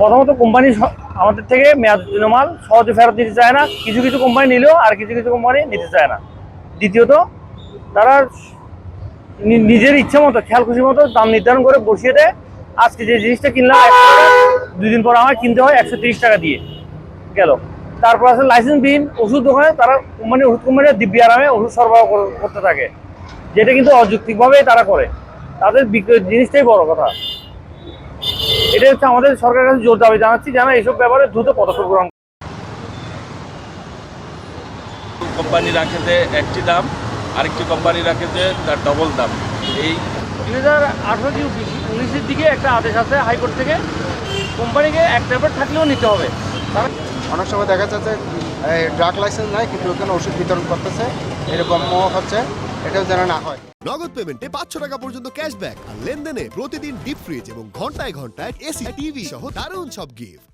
প্রথমত কোম্পানি আমাদের থেকে মেয়াদ উত্তীর্ণ মাল সহজে ফেরত দিতে চায় না, কিছু কিছু কোম্পানি নিলেও আর কিছু কিছু কোম্পানি নিতে চায় না। দ্বিতীয়ত তারা নিজের ইচ্ছা মতো খেয়াল খুশি মতো দাম নির্ধারণ করে বসিয়ে দেয়। আজকে যে জিনিসটা কিনলাম 100 টাকা, 2 দিন পর আমার কিনতে হয় 130 টাকা দিয়ে গেল। তারপর আছে লাইসেন্সবিহীন ওষুধ দোকানে তারা ওষুধ কোম্পানি দিব্যি আরামে ওষুধ সরবরাহ করতে থাকে, যেটা কিন্তু অযৌক্তিকভাবে তারা করে। তাদের বিক্রয় জিনিসটাই বড় কথা। এটা হচ্ছে আমাদের সরকারের কাছে জোর দাবি জানাচ্ছি যেন এইসব ব্যাপারে দ্রুত পদক্ষেপ গ্রহণ। কোম্পানি রাখে যে একটি দাম, আরেকটি কোম্পানি রাখে যে তার ডবল দাম। এই 2018-19-এর দিকে একটা আদেশ আছে হাইকোর্ট থেকে, কোম্পানিকে এক ট্যাবলেট থাকলেও নিতে হবে। অনেক সময় দেখা যাচ্ছে ড্রাগ লাইসেন্স নাই কিন্তু ওখানে ওষুধ বিতরণ করতেছে, এরকম হচ্ছে, এটাও যেন না হয়। নগদ পেমেন্টে 500 টাকা পর্যন্ত ক্যাশব্যাক আর লেনদেনে প্রতিদিন ডিপ ফ্রিজ এবং ঘন্টায় ঘন্টায় এসি টিভি সহ দারুণ সব গিফট।